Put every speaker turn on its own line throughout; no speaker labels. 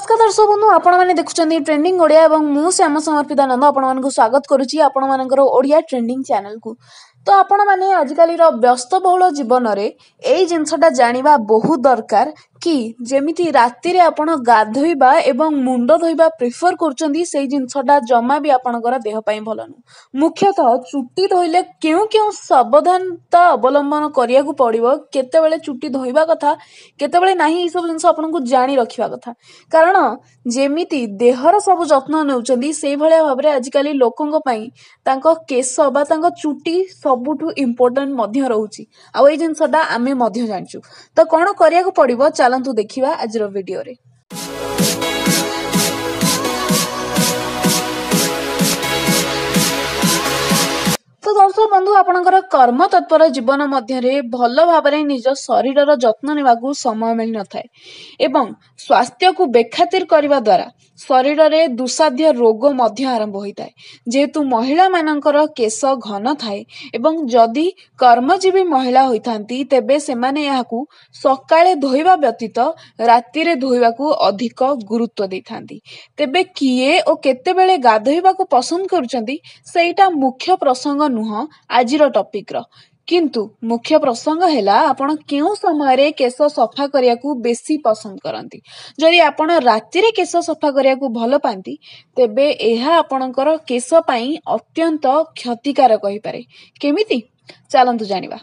नमस्कार दर्शक बंधु आपण मैंने देखुं ट्रेंडिंग ओडिया और मु श्याम समर्पितानंद आपण स्वागत करुच्ची आपण मानकर ओडिया ट्रेंडिंग चैनल को। तो आपण मैंने आजिकल व्यस्तबहुल जीवन में यही जिनसटा जानिबा बहुत दरकार कि जेमिति राति रे आपण गाधोइबा एवं मुंड धोइबा प्रिफर करचंदी से जिनसटा जमा भी आपणकर देह पई भल नु। मुख्यतः चुट्टी धोइले केउ केउ सावधानता अवलंबन करिया को पड़िबो, केतेबेले चुट्टी धोइबा कथा केतेबेले नाही, ई सब जिंस आपनको जानि रखिबा कथा। कारण जेमिति देहर सब जत्न नेउचंदी से भलिया भाबरे आजिकली लोकंक पई तांको केस बा तांको चुट्टी सबुठु इम्पोर्टेंट मध्य रहउची। आ एई जिंसटा आमे मध्य जानचु। तो कोन करिया को पड़िबो चलंतु देखिबा आजर वीडियो रे। तो दर्शक बंधु आपणकर कर्म तत्पर जीवन मध्य भल भाबरे निज शरीरर जत्न नेबाकू समय मिल न थाए एवं स्वास्थ्य को बेखातिर करने द्वारा शरीर में दुसाध्य रोग मध्य आरंभ होता है। जेहेतु महिला मानकर केश घन थाए एवं जदि कर्मजीवी महिला होइथांती तेबे सेमाने याकू सकाळे धोइबा व्यतीत राति रे धोइबा को अधिक गुरुत्व देथांती। तेबे किए ओ केतेबेले गाधोइबा को पसंद करूचंती सेटा मुख्य प्रसंग नुह आजिर टॉपिक रो। किंतु मुख्य प्रसंग हैला आपण केउ समय रे केश सफा करिया को बेसी पसंद करंती। जदि आपण राति रे केश सफा करिया को भल पांती तेबे एहा आपणकर केश पई अत्यंत क्षतिकारक होई पारे। केमिति चलंतु जानिबा।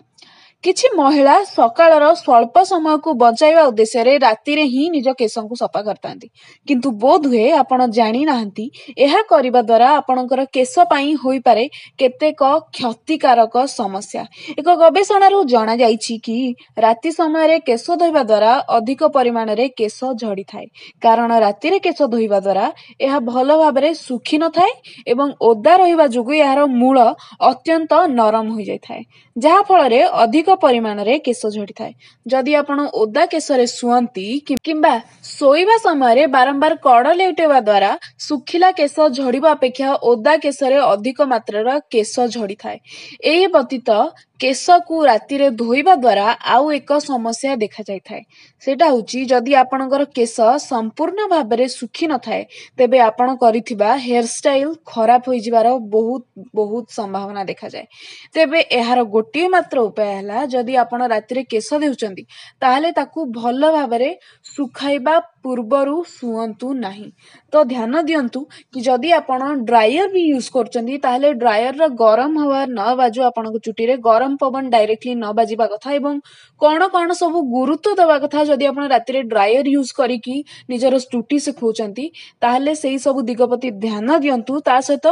किछि महिला सकाळर स्वल्प समय को बचाइबा उद्देश्य रे राति रे ही निज केशंकु सफा करतांती, किंतु बोध हुए आपण जानि नाहंती एहा करिबा द्वारा आपणकर केश पई होई पारे केतेक क्षतिकारक समस्या। एक गवेषणारू जणा जाइछि कि राति समय रे केश धोइबा द्वारा अधिक परिमाण रे केश झड़ी थाए। कारण राति रे केश धोइबा द्वारा एहा भल भाबरे सुखी न थाए एवं ओदा रहिबा जोगु यार मूल अत्यंत नरम होई जाय थाए, जहा फल रे अधिक परिमाण रे केश झड़ी थाए। जदि आपण ओदा केश रे सुअंती किंबा सोइबा समय रे बारंबार कड़ लेउटेबा द्वारा सुखिला केश झड़ीबा अपेक्षा ओदा केश रे अधिक मात्रार केश झड़ी थाए। एही व्यतीत केश को राति रे धोइबा द्वारा आउ एक समस्या देखा जाय थाए। सेटा होची जदि आपणकर केश संपूर्ण भाबरे सुखी न थाए तेबे आपण करिथिबा हेयर स्टाइल खराब होई जिवार बहुत संभावना देखा जाय। तेबे एहार गोटिए मात्र उपाय हला जदि आपण राति रे केश देउचंदी ताहाले ताकू भल भाबरे सुखाइबा पूर्वरु सुअंतु नाही। तो ध्यान दियंतु कि जदि आपण ड्रायर भी यूज करचंदी ताहाले ड्रायर र गरम हवा न बाजू आपणको चुटी रे गरम पवन डायरेक्टली न बाजिबा कथा एवं कौन सब गुरुत्व देवा कथा। जदि आपण राति रे ड्रायर यूज करिकी निजर चुटी सुखौचंती ताहाले सेही सब दिगपति ध्यान दियंतु। ता सहित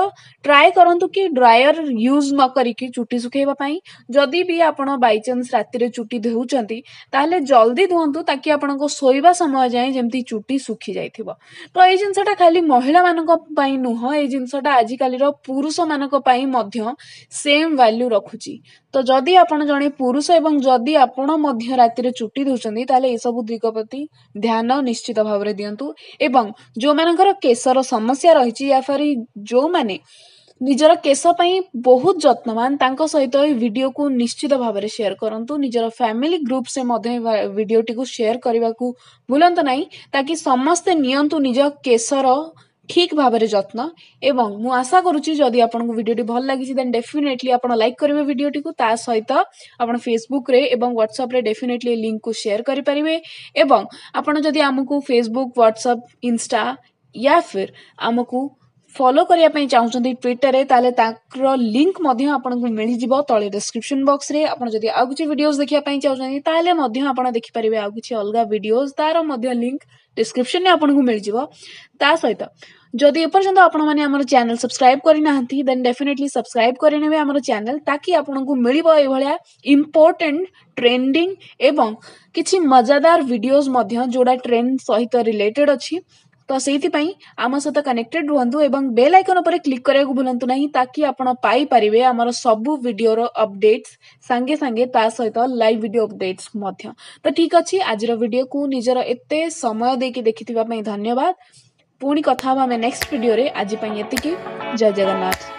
ट्राई करंतु कि ड्रायर यूज न करिकी चुटी सुखैबा पई। जदि भी आपण बाय चांस राति रे चुटी धोउचंती ताहाले जल्दी धोंतु ताकि आपणको सोइबा समय जाय जेमती चुटी सुखी जाइथिबो। तो एई जिंसटा खाली महिला मानक पई नुह, एई जिंसटा आजि काली रो पुरुष मानक पई मध्य सेम वैल्यू रखुची। तो जदि आपण जणे पुरुष एवं जदि आपण मध्य राति रे चुटी धोउचंदी ताले ए सब दिगपति ध्यान निश्चित भाबरे दियंतु। एवं जो मानकर केशर समस्या रहिची या फिर जो माने निजर केश पई बहुत जत्नवान तांको सहित वीडियो को निश्चित भाबरे शेयर करंतु। निजर फैमिली ग्रुप से मध्य वीडियो टी को शेयर करबा को भूलंत नाही ताकि समस्त नियंतु निज केशर ठीक भाबरे जत्न। एवं मु आशा करूची जदि आपन को वीडियो टी भल लागिछि देन डेफिनेटली आपन लाइक करिवे वीडियो टी को। ता सहित आपन फेसबुक रे एवं व्हाट्सएप रे डेफिनेटली लिंक को शेयर करि परिवे। एवं आपन जदि हमकु फेसबुक व्हाट्सएप इंस्टा या फिर हमकु फॉलो करिया पई चाहउछंती ट्विटर रे ताले ताकर लिंक मध्य आपन को मिलि जिवो तळे डिस्क्रिप्शन बॉक्स रे। आपन जदि आ कुछ वीडियोस देखिया पई चाहउछंती ताले मध्य आपन देखि परिबे आ कुछ अलगा वीडियोस तार मध्य लिंक डिस्क्रिप्शन ने आपन को मिलि जिवो। ता सहित जदि ए पर्यंत आपण माने हमर चैनल सब्सक्राइब करि नाहंती देन डेफिनेटली सब्सक्राइब करि नेबे हमर चैनल ताकि आपन को मिलिबो ए भलिया इंपोर्टेंट ट्रेंडिंग एवं किछि मजादार वीडियोस मध्य जोडा ट्रेंड सहित रिलेटेड अछि। तो सेति पई आम सहित कनेक्टेड रुहंतु एवं बेल आइकन पर क्लिक करिया को भूलंतु नाही ताकि आपण पाई परिबे हमर सब वीडियो रो अपडेट्स संगे संगे ता सहित लाइव वीडियो अपडेट्स मध्य। तो ठीक अछि आजिर वीडियो को निजर एते समय देकी देखिथिबा पई धन्यवाद। पुणी कथा हबा मे नेक्स्ट वीडियो रे। आज पई एतिकी। जय जगन्नाथ।